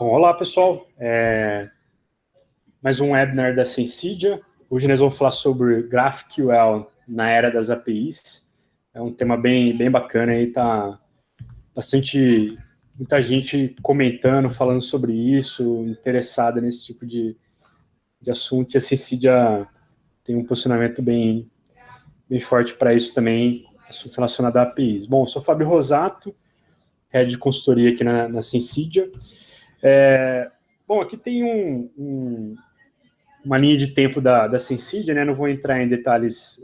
Bom, olá pessoal, mais um webinar da Sensidia. Hoje nós vamos falar sobre GraphQL na era das APIs. É um tema bem bacana e tá muita gente comentando, falando sobre isso, interessada nesse tipo de assunto, e a Sensidia tem um posicionamento bem forte para isso também, assunto relacionado a APIs. Bom, eu sou Fábio Rosato, head de consultoria aqui na Sensidia. Bom, aqui tem uma linha de tempo da Sensidia, né? Não vou entrar em detalhes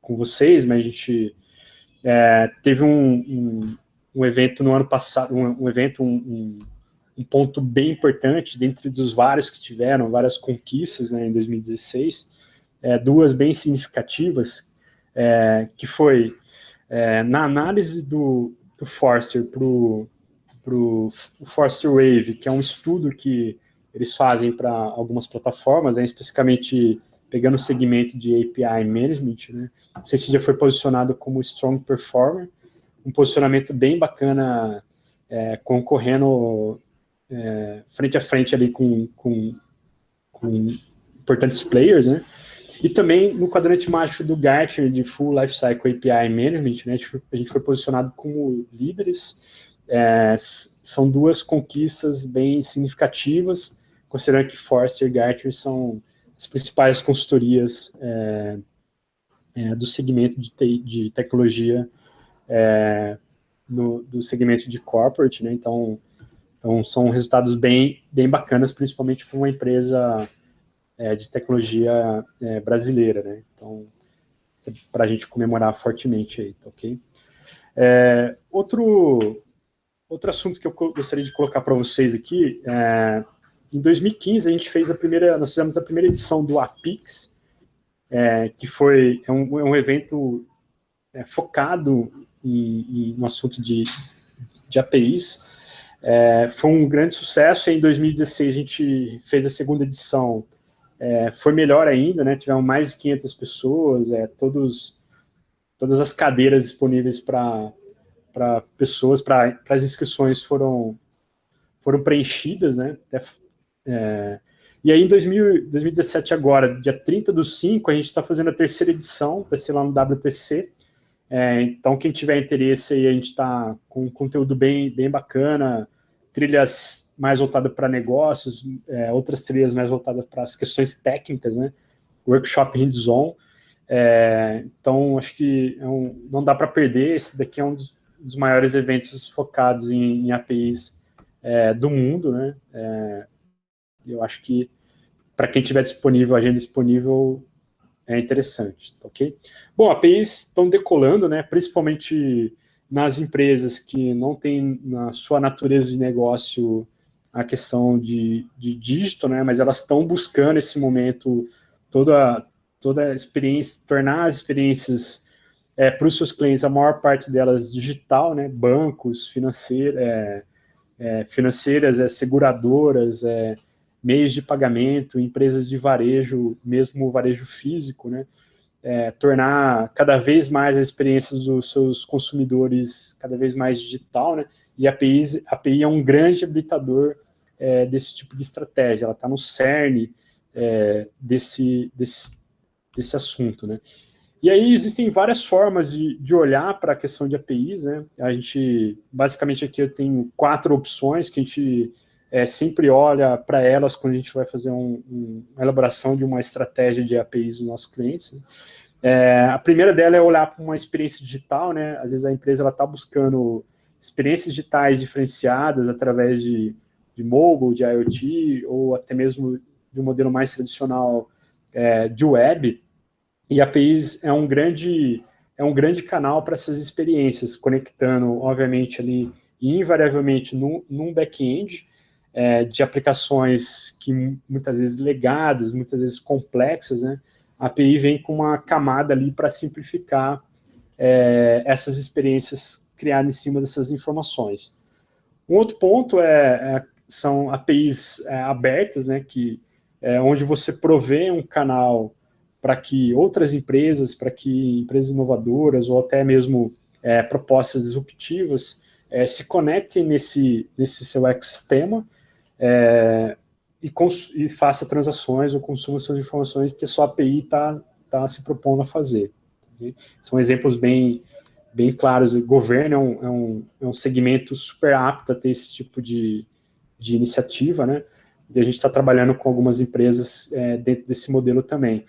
com vocês, mas a gente teve um evento no ano passado, um ponto bem importante, dentre dos vários que tiveram, várias conquistas, né, em 2016, duas bem significativas, que foi na análise do Forrester para o Forrester Wave, que é um estudo que eles fazem para algumas plataformas, especificamente pegando o segmento de API Management, né? A Sensidia foi posicionado como Strong Performer, um posicionamento bem bacana, concorrendo frente a frente ali com importantes players, né? E também no quadrante mágico do Gartner de Full Lifecycle API Management, né? A gente foi posicionado como líderes. São duas conquistas bem significativas, considerando que Forrester e Gartner são as principais consultorias do segmento de tecnologia do segmento de corporate, né? Então são resultados bem bacanas, principalmente para uma empresa de tecnologia brasileira, né? Então, para a gente comemorar fortemente aí, tá ok? Outro assunto que eu gostaria de colocar para vocês aqui, em 2015 a gente nós fizemos a primeira edição do APIX, que foi um evento focado no assunto de APIs. Foi um grande sucesso. Em 2016 a gente fez a segunda edição, foi melhor ainda, né? Tivemos mais de 500 pessoas, todas as cadeiras disponíveis para pessoas, para as inscrições foram preenchidas, né? E aí, em 2017 agora, dia 30/5, a gente está fazendo a terceira edição, vai ser lá no WTC. Então, quem tiver interesse aí, a gente está com um conteúdo bem bacana, trilhas mais voltadas para negócios, outras trilhas mais voltadas para as questões técnicas, né? Workshop hands-on. Então, acho que não dá para perder. Esse daqui é um dos maiores eventos focados em APIs do mundo, né? Eu acho que para quem tiver disponível, agenda disponível, é interessante, ok? Bom, APIs estão decolando, né? Principalmente nas empresas que não têm na sua natureza de negócio a questão de dígito, né? Mas elas estão buscando esse momento toda a experiência, tornar as experiências para os seus clientes, a maior parte delas digital, né? Bancos, financeiras, seguradoras, meios de pagamento, empresas de varejo, mesmo varejo físico, né? Tornar cada vez mais as experiências dos seus consumidores cada vez mais digital, né? E a API é um grande habilitador desse tipo de estratégia. Ela está no cerne desse assunto, né? E aí existem várias formas de olhar para a questão de APIs, né? A gente, basicamente aqui eu tenho 4 opções que a gente sempre olha para elas quando a gente vai fazer uma elaboração de uma estratégia de APIs dos nossos clientes, né? A primeira dela é olhar para uma experiência digital, né? Às vezes a empresa está buscando experiências digitais diferenciadas através de mobile, de IoT, ou até mesmo de um modelo mais tradicional de web. E a APIs é um grande canal para essas experiências, conectando, obviamente, ali, invariavelmente, num back-end de aplicações que muitas vezes legadas, muitas vezes complexas, né? A API vem com uma camada ali para simplificar essas experiências criadas em cima dessas informações. Um outro ponto são APIs abertas, né? Onde você provê um canal para que outras empresas, para que empresas inovadoras ou até mesmo propostas disruptivas se conectem nesse seu ecossistema e faça transações ou consuma suas informações que a sua API está se propondo a fazer. Okay? São exemplos bem claros. O governo é um segmento super apto a ter esse tipo de iniciativa, né? E a gente está trabalhando com algumas empresas dentro desse modelo também.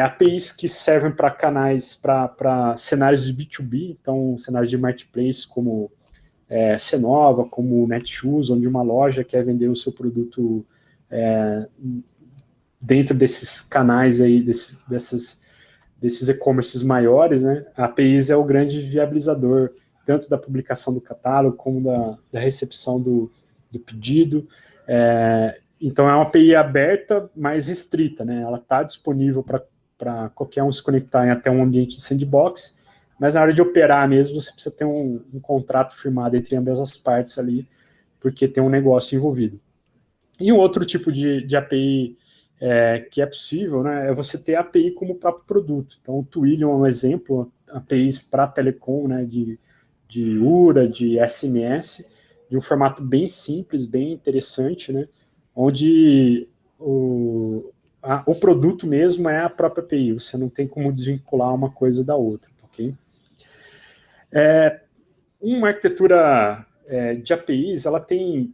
APIs que servem para canais, para cenários de B2B, então cenários de marketplace como Cenova, como Netshoes, onde uma loja quer vender o seu produto dentro desses canais aí, desses e-commerces maiores, né? A APIs é o grande viabilizador, tanto da publicação do catálogo, como da recepção do pedido. Então, é uma API aberta, mais restrita, né? Ela está disponível para qualquer um se conectar em até um ambiente de sandbox, mas na hora de operar mesmo, você precisa ter um contrato firmado entre ambas as partes ali, porque tem um negócio envolvido. E um outro tipo de API que é possível, né, é você ter API como próprio produto. Então, o Twilio é um exemplo, APIs para telecom, né, de URA, de SMS, de um formato bem simples, bem interessante, né, onde o produto mesmo é a própria API, você não tem como desvincular uma coisa da outra, ok? Uma arquitetura de APIs, ela tem,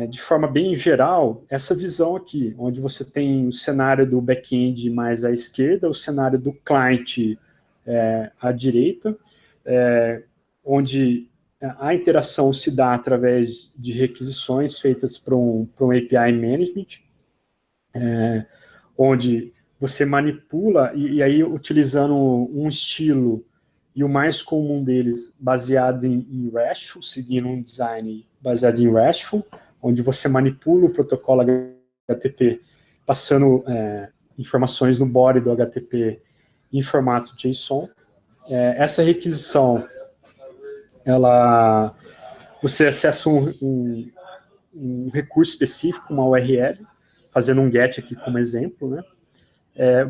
de forma bem geral, essa visão aqui, onde você tem o cenário do back-end mais à esquerda, o cenário do client à direita, onde a interação se dá através de requisições feitas para um API Management, onde você manipula, e aí utilizando um estilo, e o mais comum deles, baseado em RESTful, seguindo um design baseado em RESTful, onde você manipula o protocolo HTTP, passando informações no body do HTTP em formato JSON. Essa requisição, você acessa um recurso específico, uma URL, fazendo um GET aqui como exemplo, né?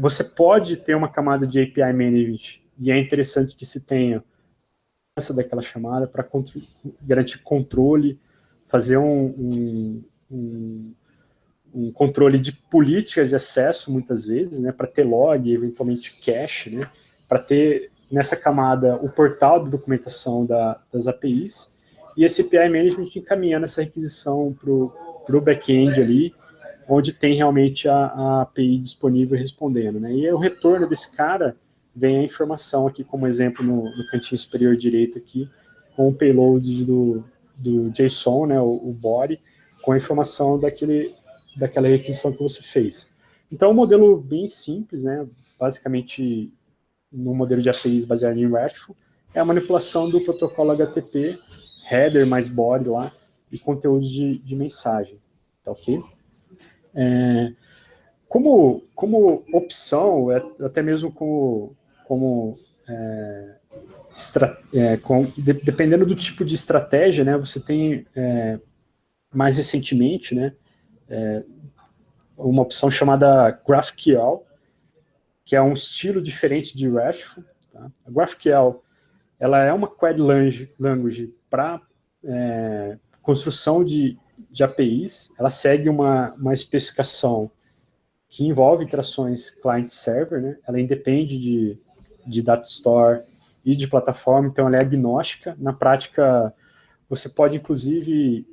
Você pode ter uma camada de API Management, e é interessante que se tenha essa daquela chamada para garantir controle, fazer um controle de políticas de acesso, muitas vezes, né, para ter log, eventualmente cache, né, para ter nessa camada o portal de documentação das APIs, e esse API Management encaminhando essa requisição para o back-end ali, onde tem realmente a API disponível respondendo, né? E o retorno desse cara vem a informação aqui, como exemplo, no cantinho superior direito aqui, com o payload do JSON, né, o body, com a informação daquela requisição que você fez. Então, é um modelo bem simples, né? Basicamente, no modelo de APIs baseado em RESTful, é a manipulação do protocolo HTTP, header mais body lá, e conteúdo de mensagem, tá ok? Como opção, até mesmo dependendo do tipo de estratégia, né, você tem mais recentemente, né, uma opção chamada GraphQL, que é um estilo diferente de RESTful. Tá? A GraphQL ela é uma query language para construção de APIs, ela segue uma especificação que envolve interações client-server, né? Ela independe de data store e de plataforma, então ela é agnóstica. Na prática, você pode, inclusive,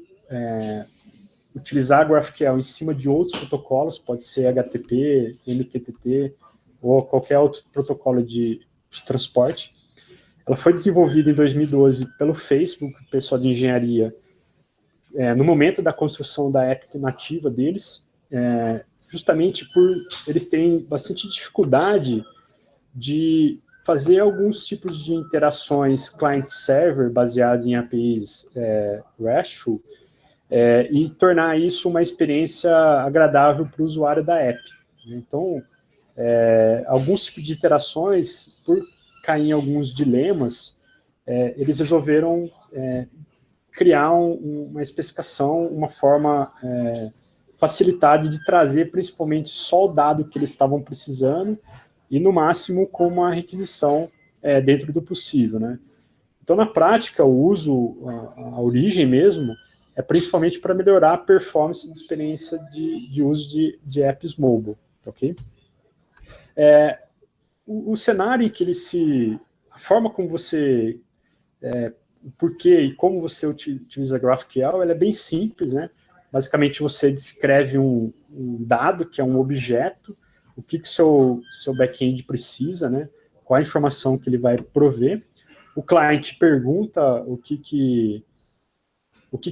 utilizar a GraphQL em cima de outros protocolos, pode ser HTTP, MQTT, ou qualquer outro protocolo de transporte. Ela foi desenvolvida em 2012 pelo Facebook, pessoal de engenharia, no momento da construção da app nativa deles, justamente por eles terem bastante dificuldade de fazer alguns tipos de interações client-server baseadas em APIs RESTful e tornar isso uma experiência agradável para o usuário da app. Então, alguns tipos de interações, por cair em alguns dilemas, eles resolveram criar uma especificação, uma forma facilitada de trazer principalmente só o dado que eles estavam precisando e, no máximo, com uma requisição dentro do possível, né? Então, na prática, o uso, a origem mesmo, é principalmente para melhorar a performance de experiência de uso de apps mobile, ok? O cenário em que a forma como você, o porquê e como você utiliza GraphQL, ela é bem simples, né? Basicamente, você descreve um dado, que é um objeto, o que seu back-end precisa, né? Qual a informação que ele vai prover. O cliente pergunta o que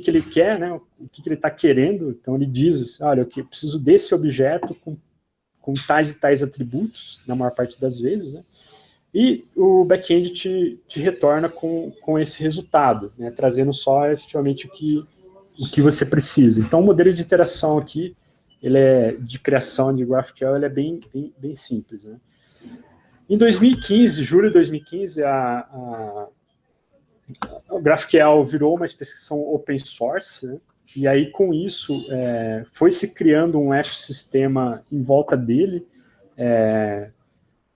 ele quer, né? O que ele está querendo. Então, ele diz, olha, eu preciso desse objeto com tais e tais atributos, na maior parte das vezes, né? E o back-end te retorna com esse resultado, né? Trazendo só efetivamente o que você precisa. Então, o modelo de interação aqui, de criação de GraphQL, ele é bem simples, né? Em 2015, julho de 2015, o GraphQL virou uma especificação open source, né? E aí, com isso, foi se criando um ecossistema em volta dele,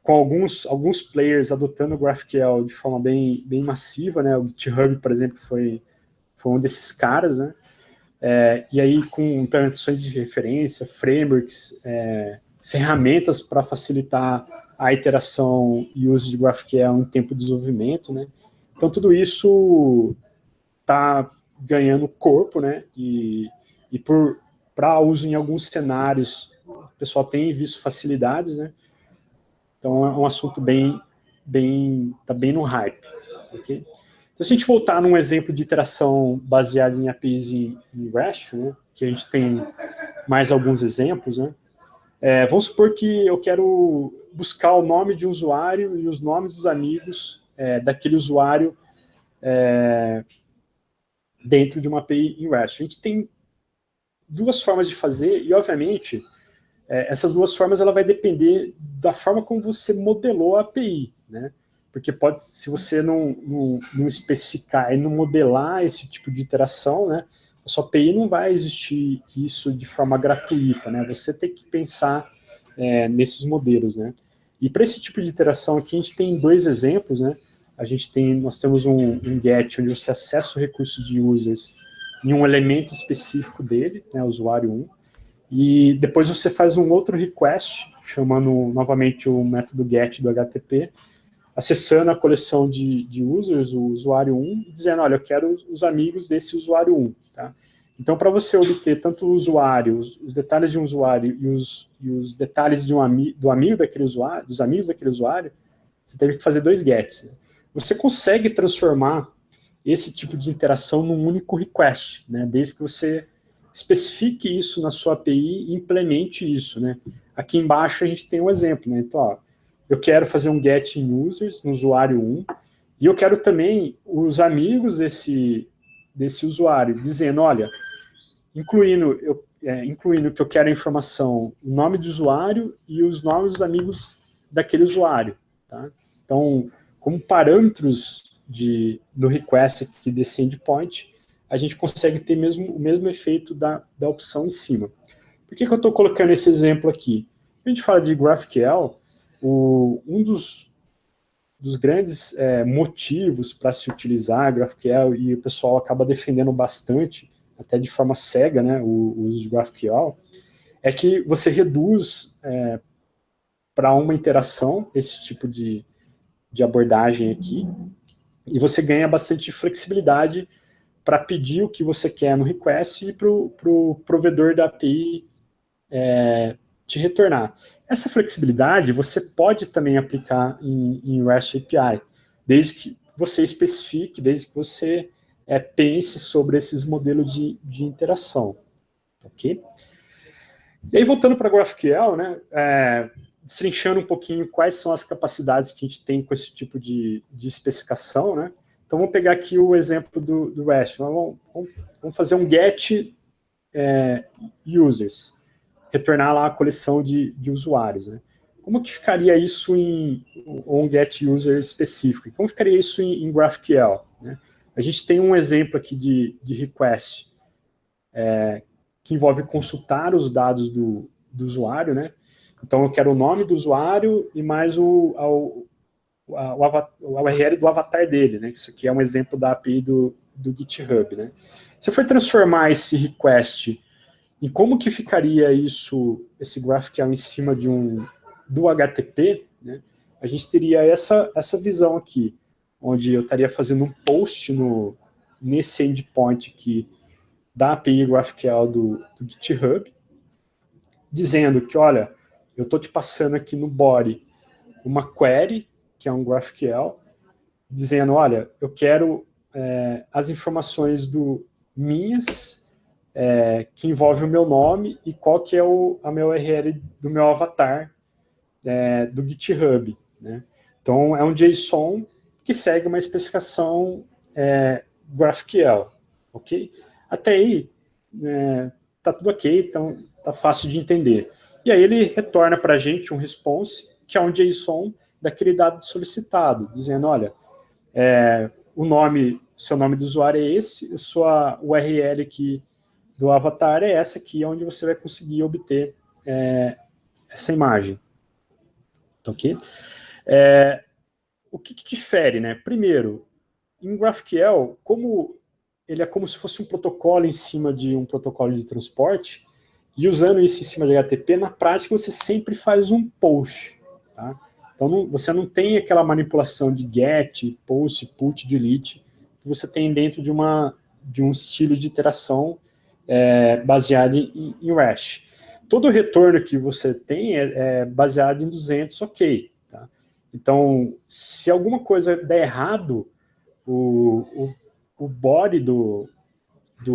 com alguns players adotando o GraphQL de forma bem massiva, né? O GitHub, por exemplo, foi um desses caras, né? E aí, com implementações de referência, frameworks, ferramentas para facilitar a iteração e uso de GraphQL em tempo de desenvolvimento, né? Então, tudo isso está ganhando corpo, né? E para uso em alguns cenários, o pessoal tem visto facilidades, né? Então, é um assunto tá bem no hype, ok? Então, se a gente voltar num exemplo de iteração baseada em APIs em REST, né, que a gente tem mais alguns exemplos, né, vamos supor que eu quero buscar o nome de um usuário e os nomes dos amigos daquele usuário dentro de uma API em REST. A gente tem duas formas de fazer e, obviamente, essas duas formas ela vai depender da forma como você modelou a API, né? Porque se você não especificar e não modelar esse tipo de interação, né, a sua API não vai existir isso de forma gratuita, né? Você tem que pensar nesses modelos, né? E para esse tipo de interação aqui, a gente tem dois exemplos, né? Nós temos um GET, onde você acessa o recurso de users em um elemento específico dele, né, usuário 1, e depois você faz um outro request, chamando novamente o método GET do HTTP, acessando a coleção de users, o usuário 1, dizendo, olha, eu quero os amigos desse usuário 1. Tá? Então, para você obter tanto o usuário, os detalhes de um usuário e os detalhes do amigo daquele usuário, dos amigos daquele usuário, você teve que fazer dois gets. Né? Você consegue transformar esse tipo de interação num único request, né? Desde que você especifique isso na sua API e implemente isso, né? Aqui embaixo a gente tem um exemplo, né? Então, ó, eu quero fazer um get in users no usuário 1 e eu quero também os amigos desse usuário, dizendo, olha, incluindo que eu quero a informação, o nome do usuário e os nomes dos amigos daquele usuário, tá? Então, como parâmetros no request aqui desse endpoint, a gente consegue ter o mesmo efeito da opção em cima. Por que eu estou colocando esse exemplo aqui? Quando a gente fala de GraphQL, um dos grandes motivos para se utilizar GraphQL, e o pessoal acaba defendendo bastante, até de forma cega, né, o uso de GraphQL, é que você reduz para uma interação esse tipo de abordagem aqui, e você ganha bastante flexibilidade para pedir o que você quer no request e para o provedor da API te retornar. Essa flexibilidade você pode também aplicar em REST API, desde que você especifique, desde que você pense sobre esses modelos de interação. Ok? E aí, voltando para GraphQL, né, destrinchando um pouquinho quais são as capacidades que a gente tem com esse tipo de especificação, né? Então, vamos pegar aqui o exemplo do REST. Vamos fazer um get users, retornar lá a coleção de usuários, né? Como que ficaria isso um get user específico? Como ficaria isso em GraphQL? Né? A gente tem um exemplo aqui de request que envolve consultar os dados do usuário, né? Então, eu quero o nome do usuário e mais o URL do avatar dele, né? Isso aqui é um exemplo da API do GitHub, né? Se for transformar esse request em como que ficaria isso, esse GraphQL em cima do HTTP, né, a gente teria essa visão aqui, onde eu estaria fazendo um post nesse endpoint aqui da API GraphQL do GitHub, dizendo que, olha, eu estou te passando aqui no body uma query, que é um GraphQL, dizendo, olha, eu quero as informações minhas, que envolve o meu nome e qual que é a minha URL do meu avatar do GitHub, né? Então, é um JSON que segue uma especificação GraphQL, ok? Até aí, tá tudo ok, então tá fácil de entender. E aí ele retorna para a gente um response, que é um JSON daquele dado solicitado, dizendo, olha, seu nome do usuário é esse, sua URL aqui do avatar é essa aqui, onde você vai conseguir obter essa imagem. Ok? O que difere, né? Primeiro, em GraphQL, como ele é como se fosse um protocolo em cima de um protocolo de transporte, e usando isso em cima de HTTP, na prática você sempre faz um post, tá? Então você não tem aquela manipulação de get, post, put, delete, que você tem dentro de um estilo de iteração baseado em REST. Todo o retorno que você tem é baseado em 200 ok. Tá? Então, se alguma coisa der errado, o body do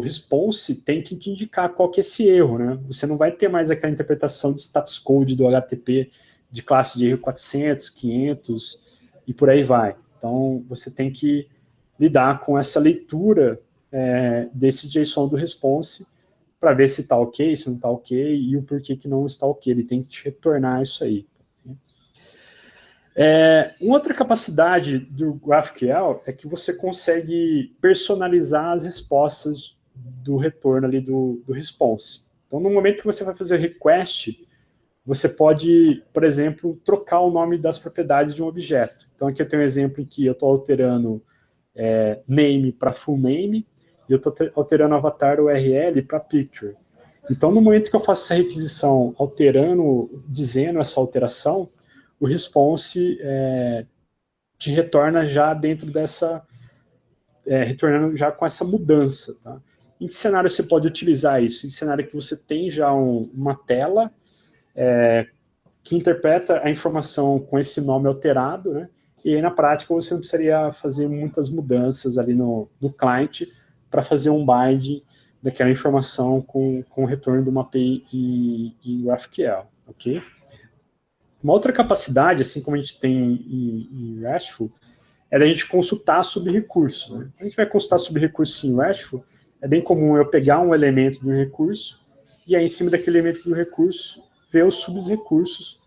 response tem que te indicar qual que é esse erro, né? Você não vai ter mais aquela interpretação de status code do HTTP de classe de erro 400, 500 e por aí vai. Então, você tem que lidar com essa leitura desse JSON do response para ver se está ok, se não está ok e o porquê que não está ok. Ele tem que te retornar isso aí. Uma outra capacidade do GraphQL é que você consegue personalizar as respostas do retorno ali do response. Então, no momento que você vai fazer request, você pode, por exemplo, trocar o nome das propriedades de um objeto. Então, aqui eu tenho um exemplo em que eu estou alterando name para full name e eu estou alterando avatar URL para picture. Então, no momento que eu faço essa requisição, dizendo essa alteração, o response te retorna já dentro dessa, retornando já com essa mudança. Tá? Em que cenário você pode utilizar isso? Em cenário que você tem já uma tela que interpreta a informação com esse nome alterado, né? E aí na prática você não precisaria fazer muitas mudanças ali no client para fazer um bind daquela informação com o retorno de uma API em GraphQL, ok? Uma outra capacidade, assim como a gente tem em RESTful, é da gente consultar sub-recursos. Né? A gente vai consultar sub-recursos em RESTful, é bem comum eu pegar um elemento de um recurso e aí em cima daquele elemento do recurso ver os sub-recursos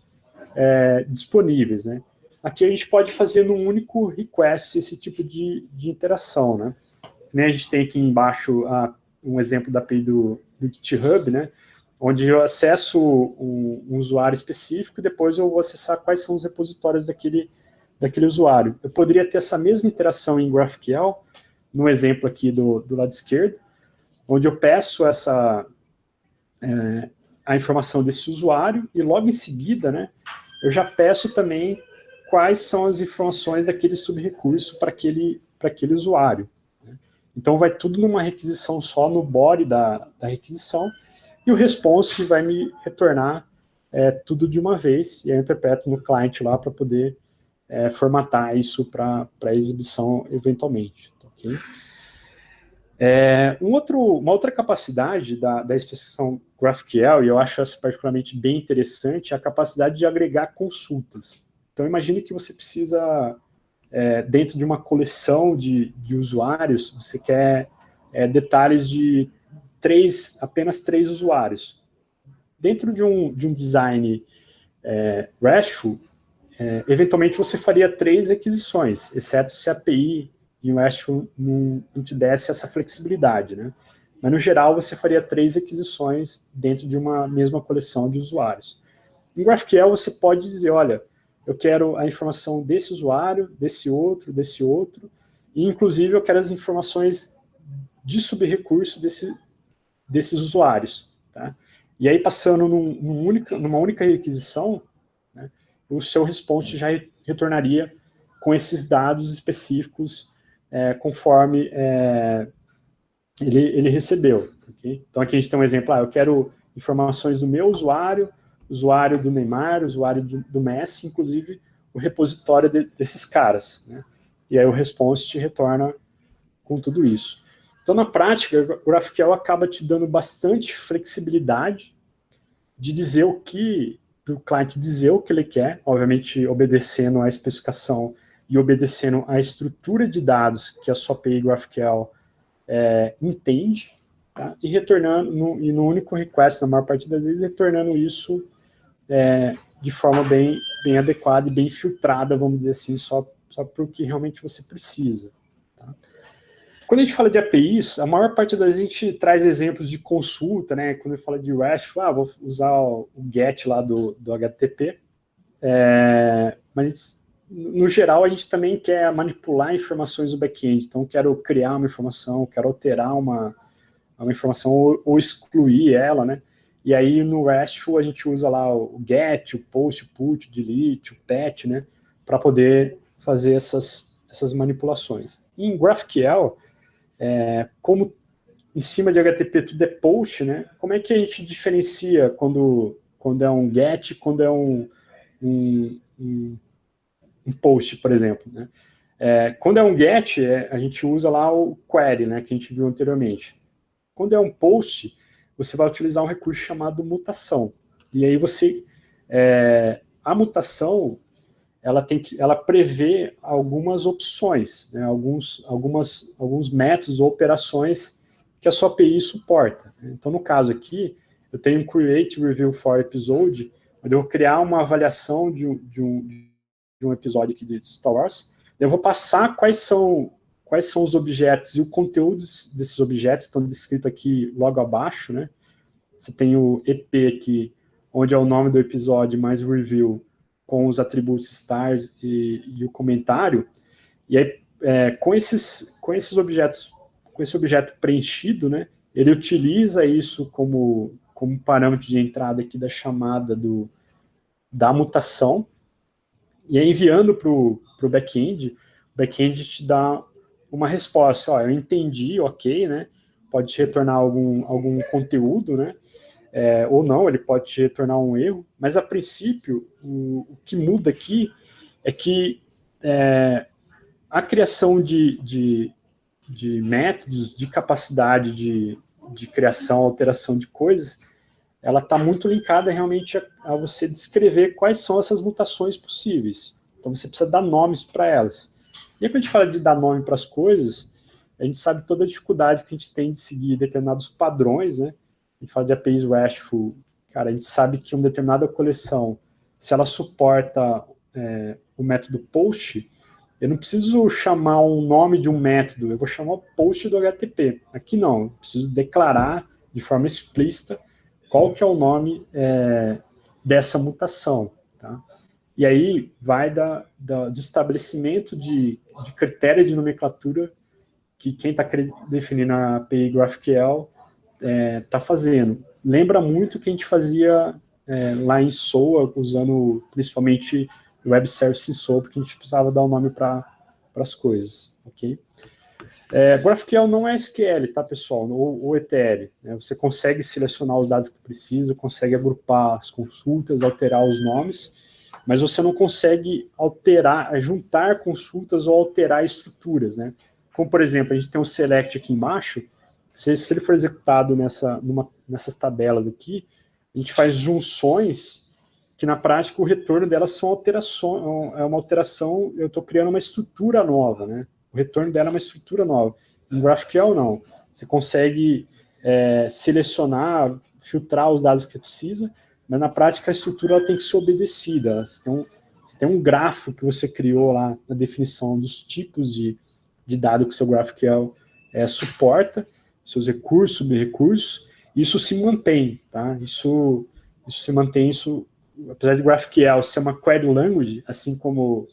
disponíveis. Né? Aqui a gente pode fazer num único request esse tipo de interação. Né? A gente tem aqui embaixo um exemplo da API do GitHub, né? Onde eu acesso um usuário específico e depois eu vou acessar quais são os repositórios daquele usuário. Eu poderia ter essa mesma interação em GraphQL, no exemplo aqui do lado esquerdo, onde eu peço a informação desse usuário e logo em seguida, né, eu já peço também quais são as informações daquele subrecurso para aquele usuário. Né? Então vai tudo numa requisição só no body da requisição, e o response vai me retornar tudo de uma vez, e eu interpreto no client lá para poder formatar isso para exibição eventualmente. Okay? Uma outra capacidade da especificação GraphQL, e eu acho essa particularmente bem interessante, é a capacidade de agregar consultas. Então, imagine que você precisa, dentro de uma coleção de usuários, você quer detalhes de apenas 3 usuários. Dentro de um design RESTful, eventualmente você faria 3 requisições, exceto se a API em RESTful não te desse essa flexibilidade, né? Mas, no geral, você faria 3 requisições dentro de uma mesma coleção de usuários. Em GraphQL, você pode dizer, olha, eu quero a informação desse usuário, desse outro, e, inclusive, eu quero as informações de subrecurso desses usuários. Tá? E aí, passando numa única requisição, né, o seu response já retornaria com esses dados específicos conforme ele recebeu. Okay? Então, aqui a gente tem um exemplo, eu quero informações do meu usuário do Neymar, usuário do Messi, inclusive o repositório desses caras. Né? E aí o response te retorna com tudo isso. Então, na prática, o GraphQL acaba te dando bastante flexibilidade de dizer o que, para o cliente dizer o que ele quer, obviamente obedecendo à especificação e obedecendo à estrutura de dados que a sua API GraphQL entende, tá? E retornando, no único request, na maior parte das vezes, retornando isso de forma bem adequada e bem filtrada, vamos dizer assim, só para o que realmente você precisa. Tá? Quando a gente fala de APIs, a maior parte das vezes a gente traz exemplos de consulta, né? Quando eu falo de REST, vou usar o GET lá do HTTP, mas no geral a gente também quer manipular informações do back-end, então quero criar uma informação, quero alterar uma informação ou excluir ela, né? E aí no RESTful a gente usa lá o GET, o POST, o PUT, o DELETE, o PAT, né? Para poder fazer essas manipulações. E em GraphQL, como em cima de HTTP tudo é POST, né? Como é que a gente diferencia quando é um GET, quando é um POST, por exemplo, né? Quando é um GET, a gente usa lá o query, né? Que a gente viu anteriormente. Quando é um POST, você vai utilizar um recurso chamado mutação. E aí a mutação, ela prevê algumas opções, né, alguns métodos ou operações que a sua API suporta. Então, no caso aqui, eu tenho um Create Review for Episode, onde eu vou criar uma avaliação de um episódio aqui de Star Wars. Eu vou passar quais são os objetos e o conteúdo desses objetos, que estão descritos aqui logo abaixo, né? Você tem o EP aqui, onde é o nome do episódio, mais o review, com os atributos stars e o comentário. E aí, com esses objetos, com esse objeto preenchido, né? Ele utiliza isso como parâmetro de entrada aqui da chamada da mutação, e aí enviando para o back-end, o back-end te dá uma resposta, eu entendi, ok, né? Pode te retornar algum conteúdo, né? Ou não, ele pode te retornar um erro, mas a princípio, o que muda aqui é que a criação de métodos, de capacidade de criação, alteração de coisas, ela está muito linkada realmente a você descrever quais são essas mutações possíveis. Então você precisa dar nomes para elas. E aí, quando a gente fala de dar nome para as coisas, a gente sabe toda a dificuldade que a gente tem de seguir determinados padrões, né? A gente fala de APIs RESTful, cara, a gente sabe que uma determinada coleção, se ela suporta o método POST, eu não preciso chamar um nome de um método, eu vou chamar o POST do HTTP. Aqui não, eu preciso declarar de forma explícita qual que é o nome dessa mutação, tá? E aí vai do estabelecimento de critério de nomenclatura que quem está definindo a API GraphQL está fazendo. Lembra muito o que a gente fazia lá em SOA, usando principalmente o Web Service em SOA, porque a gente precisava dar um nome para as coisas, ok? GraphQL não é SQL, tá, pessoal? Ou ETL. Né? Você consegue selecionar os dados que precisa, consegue agrupar as consultas, alterar os nomes, mas você não consegue juntar consultas ou alterar estruturas, né? Como, por exemplo, a gente tem um select aqui embaixo, se ele for executado nessas tabelas aqui, a gente faz junções que, na prática, o retorno delas são alterações, é uma alteração, eu estou criando uma estrutura nova, né? O retorno dela é uma estrutura nova. Em GraphQL, não. Você consegue selecionar, filtrar os dados que você precisa, mas, na prática, a estrutura ela tem que ser obedecida. Você tem um grafo que você criou lá na definição dos tipos de dado que o seu GraphQL suporta, seus recursos, subrecursos, isso se mantém, tá? Isso se mantém, apesar de GraphQL ser uma query language, assim como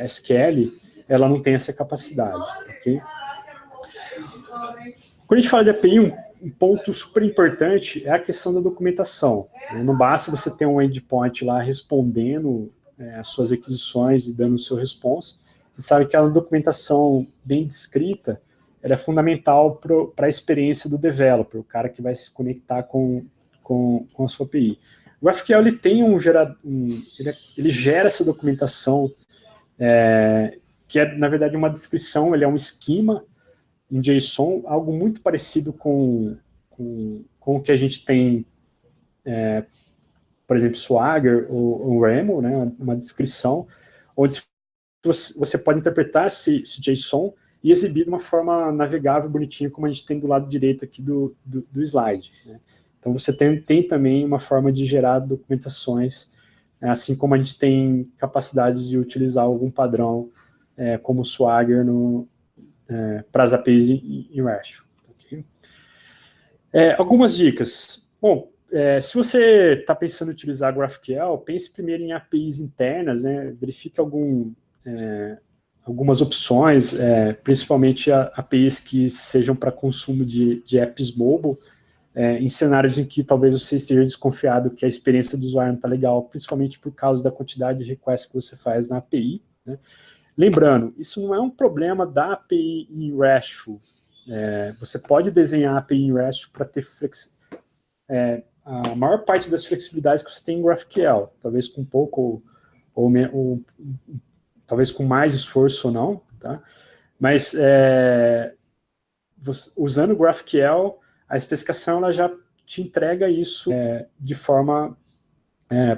SQL, ela não tem essa capacidade, ok? Quando a gente fala de API, um ponto super importante é a questão da documentação. Não basta você ter um endpoint lá respondendo as suas requisições e dando o seu response. Você sabe que a documentação bem descrita ela é fundamental para a experiência do developer, o cara que vai se conectar com a sua API. O GraphQL ele tem ele gera essa documentação que é, na verdade, uma descrição, ele é um esquema em JSON, algo muito parecido com o que a gente tem, por exemplo, Swagger ou Remo, né, uma descrição, onde você pode interpretar esse JSON e exibir de uma forma navegável, bonitinha, como a gente tem do lado direito aqui do slide. Né? Então, você tem também uma forma de gerar documentações, assim como a gente tem capacidade de utilizar algum padrão, como o Swagger para as APIs em REST. Okay? Algumas dicas. Bom, se você está pensando em utilizar GraphQL, pense primeiro em APIs internas, né? Verifique algumas opções, principalmente APIs que sejam para consumo de apps mobile, em cenários em que talvez você esteja desconfiado que a experiência do usuário não está legal, principalmente por causa da quantidade de requests que você faz na API. Né? Lembrando, isso não é um problema da API em RESTful. Você pode desenhar a API em RESTful para ter a maior parte das flexibilidades que você tem em GraphQL, talvez com pouco ou talvez com mais esforço ou não, tá? Mas usando o GraphQL, a especificação ela já te entrega isso de forma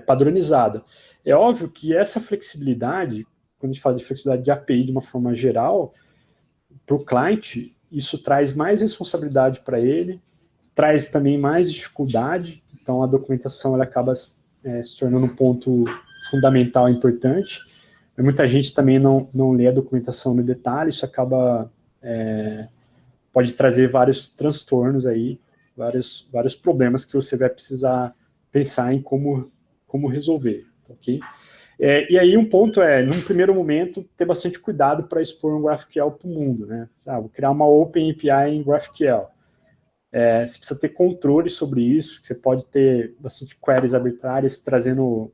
padronizada. É óbvio que essa flexibilidade, quando a gente fala de flexibilidade de API de uma forma geral, para o cliente, isso traz mais responsabilidade para ele, traz também mais dificuldade, então a documentação ela acaba se tornando um ponto fundamental e importante. Muita gente também não lê a documentação no detalhe, isso acaba pode trazer vários transtornos aí, vários problemas que você vai precisar pensar em como resolver, ok? E aí um ponto num primeiro momento, ter bastante cuidado para expor um GraphQL para o mundo, né? Vou criar uma Open API em GraphQL. Você precisa ter controle sobre isso, você pode ter bastante queries arbitrárias, trazendo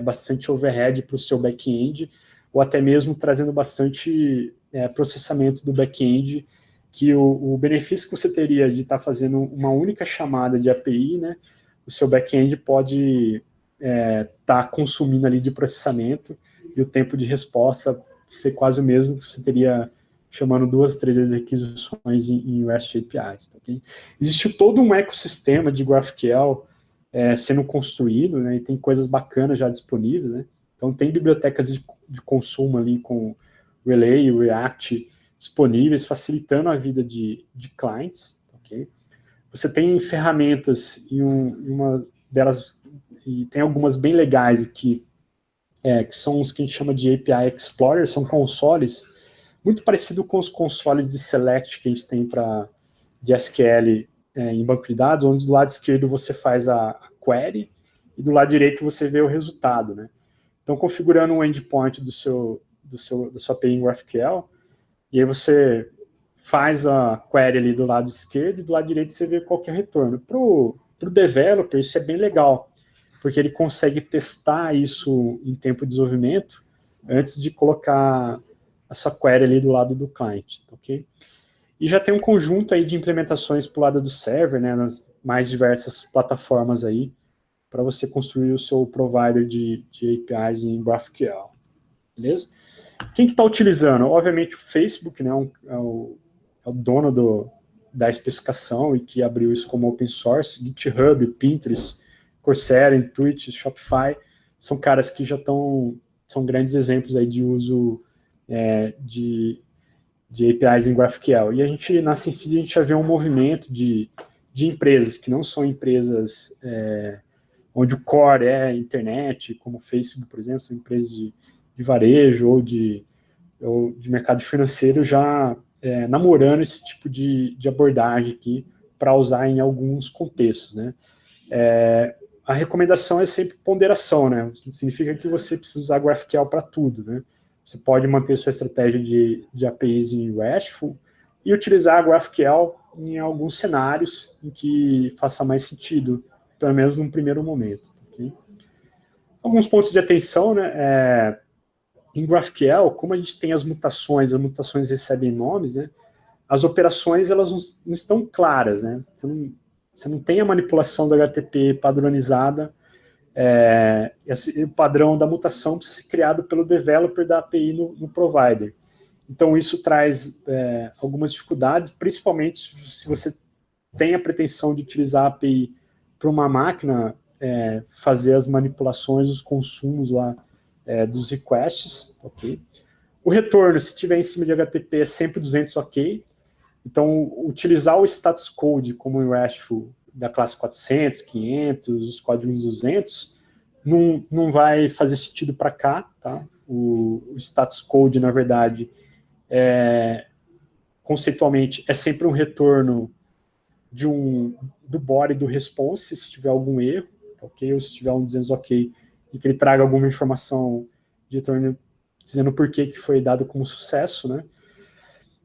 bastante overhead para o seu back-end, ou até mesmo trazendo bastante processamento do back-end, que o benefício que você teria de estar fazendo uma única chamada de API, né, o seu back-end pode estar consumindo ali de processamento, e o tempo de resposta ser quase o mesmo que você teria chamando 2, 3 vezes requisições em REST APIs. Tá, okay? Existe todo um ecossistema de GraphQL sendo construído, né, e tem coisas bacanas já disponíveis, né? Então tem bibliotecas de consumo ali com Relay, React disponíveis, facilitando a vida de clients. Okay? Você tem ferramentas, e uma delas, e tem algumas bem legais aqui, que são os que a gente chama de API Explorer, são consoles, muito parecido com os consoles de Select que a gente tem de SQL em banco de dados, onde do lado esquerdo você faz a query e do lado direito você vê o resultado, né? Então, configurando um endpoint da sua API em GraphQL, e aí você faz a query ali do lado esquerdo e do lado direito você vê qual que é o retorno. Para o developer, isso é bem legal, porque ele consegue testar isso em tempo de desenvolvimento antes de colocar essa query ali do lado do cliente, ok? E já tem um conjunto aí de implementações para o lado do server, né, nas mais diversas plataformas aí, para você construir o seu provider de APIs em GraphQL, beleza? Quem que está utilizando? Obviamente o Facebook, né, é o dono da especificação e que abriu isso como open source. GitHub, Pinterest, Coursera, Intuit, Shopify, são caras que já são grandes exemplos aí de uso de APIs em GraphQL. E a gente, na Syncid, a gente já vê um movimento de empresas que não são empresas onde o core é a internet, como o Facebook, por exemplo, são empresas de varejo ou de mercado financeiro já namorando esse tipo de abordagem aqui para usar em alguns contextos, né? A recomendação é sempre ponderação, né? Significa que você precisa usar GraphQL para tudo, né? Você pode manter sua estratégia de APIs em RESTful, e utilizar a GraphQL em alguns cenários em que faça mais sentido, pelo menos num primeiro momento. Okay? Alguns pontos de atenção, né? Em GraphQL, como a gente tem as mutações recebem nomes, né? As operações elas não estão claras, né? Você não tem a manipulação do HTTP padronizada. O padrão da mutação precisa ser criado pelo developer da API no provider. Então, isso traz algumas dificuldades, principalmente se você tem a pretensão de utilizar a API para uma máquina, fazer as manipulações, os consumos lá dos requests, ok? O retorno, se tiver em cima de HTTP, é sempre 200 ok. Então, utilizar o status code como o RESTful da classe 400, 500, os códigos 200, não vai fazer sentido para cá, tá? O status code, na verdade, conceitualmente, é sempre um retorno do body do response, se tiver algum erro, ok? Ou se tiver um 200 ok, e que ele traga alguma informação de retorno dizendo por que foi dado como sucesso, né?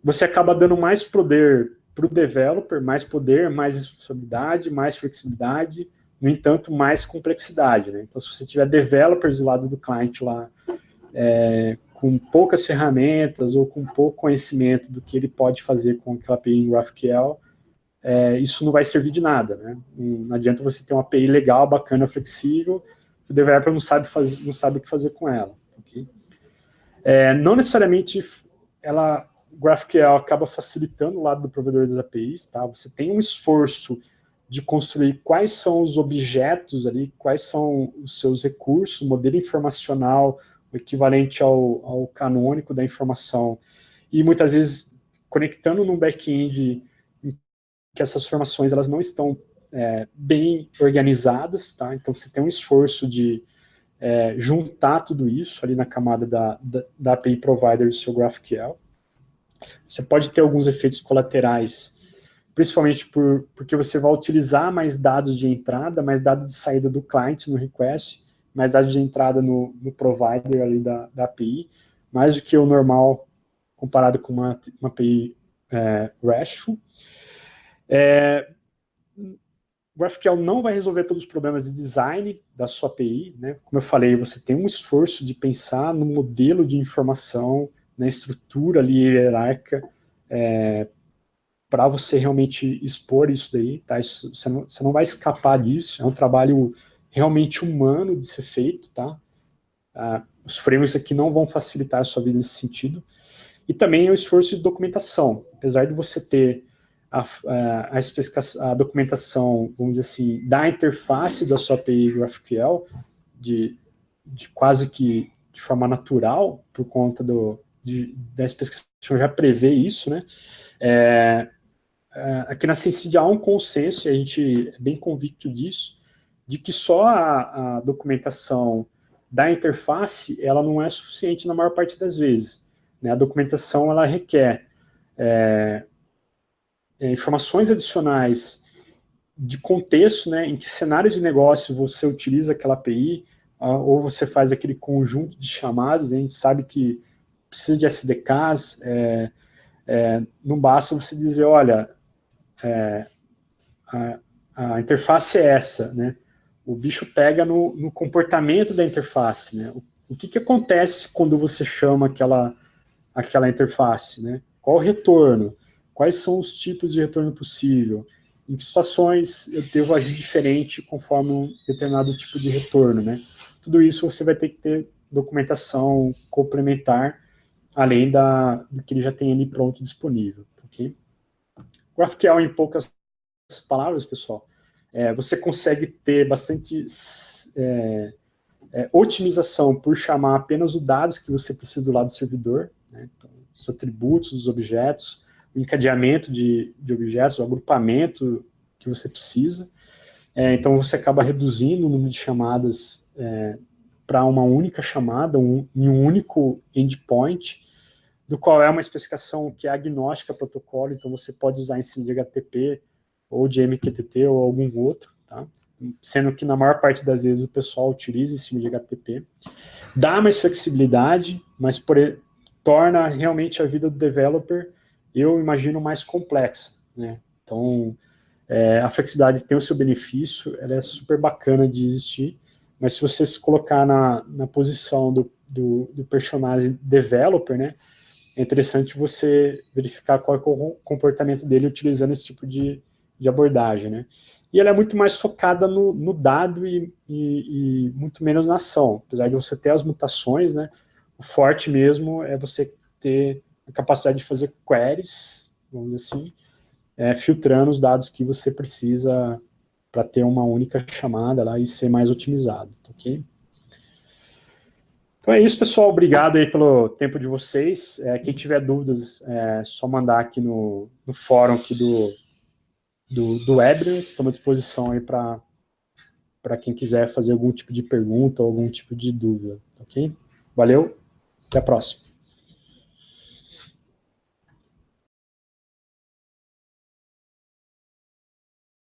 Você acaba dando mais poder para o developer, mais poder, mais responsabilidade, mais flexibilidade, no entanto, mais complexidade, né? Então, se você tiver developers do lado do cliente lá, com poucas ferramentas ou com pouco conhecimento do que ele pode fazer com aquela API em GraphQL, isso não vai servir de nada, né? Não adianta você ter uma API legal, bacana, flexível, o developer não sabe o que fazer com ela. Okay? Não necessariamente GraphQL acaba facilitando o lado do provedor das APIs, tá? Você tem um esforço de construir quais são os objetos ali, quais são os seus recursos, o modelo informacional, o equivalente ao canônico da informação, e muitas vezes conectando num back-end que essas informações elas não estão bem organizadas, tá? Então você tem um esforço de juntar tudo isso ali na camada da API provider do seu GraphQL. Você pode ter alguns efeitos colaterais, principalmente porque você vai utilizar mais dados de entrada, mais dados de saída do cliente no request, mais dados de entrada no provider ali da API, mais do que o normal comparado com uma API RESTful. GraphQL não vai resolver todos os problemas de design da sua API, né? Como eu falei, você tem um esforço de pensar no modelo de informação, na estrutura ali hierárquica, para você realmente expor isso daí, tá? Você não vai escapar disso, é um trabalho realmente humano de ser feito, tá? Os frameworks aqui não vão facilitar a sua vida nesse sentido. E também é o esforço de documentação. Apesar de você ter a documentação, vamos dizer assim, da interface da sua API GraphQL, de quase que de forma natural, por conta da especificação já prevê isso, né? Aqui na Sensid há um consenso, e a gente é bem convicto disso, de que só a documentação da interface, ela não é suficiente na maior parte das vezes. Né? A documentação, ela requer informações adicionais de contexto, né, em que cenário de negócio você utiliza aquela API, ou você faz aquele conjunto de chamadas. A gente sabe que precisa de SDKs, não basta você dizer, olha, a interface é essa, né? O bicho pega no comportamento da interface, né? O que acontece quando você chama aquela interface, né? Qual o retorno? Quais são os tipos de retorno possível? Em que situações eu devo agir diferente conforme um determinado tipo de retorno, né? Tudo isso você vai ter que ter documentação complementar, além do que ele já tem ali pronto disponível, ok? GraphQL, em poucas palavras, pessoal, você consegue ter bastante otimização por chamar apenas os dados que você precisa do lado do servidor, né? Então, os atributos dos objetos, o encadeamento de objetos, o agrupamento que você precisa. Então, você acaba reduzindo o número de chamadas para uma única chamada, em um único endpoint, do qual é uma especificação que é agnóstica ao protocolo, então você pode usar em cima de HTTP, ou de MQTT, ou algum outro, tá? Sendo que na maior parte das vezes o pessoal utiliza em cima de HTTP. Dá mais flexibilidade, mas torna realmente a vida do developer eu imagino mais complexa, né? Então, a flexibilidade tem o seu benefício, ela é super bacana de existir, mas se você se colocar na posição do personagem developer, né, é interessante você verificar qual é o comportamento dele utilizando esse tipo de abordagem, né? E ela é muito mais focada no dado e muito menos na ação. Apesar de você ter as mutações, né? O forte mesmo é você ter a capacidade de fazer queries, vamos dizer assim, filtrando os dados que você precisa para ter uma única chamada lá e ser mais otimizado, ok? Então é isso, pessoal. Obrigado aí pelo tempo de vocês. Quem tiver dúvidas, é só mandar aqui no fórum aqui do webinar. Estamos à disposição aí para quem quiser fazer algum tipo de pergunta ou algum tipo de dúvida, ok? Valeu, até a próxima.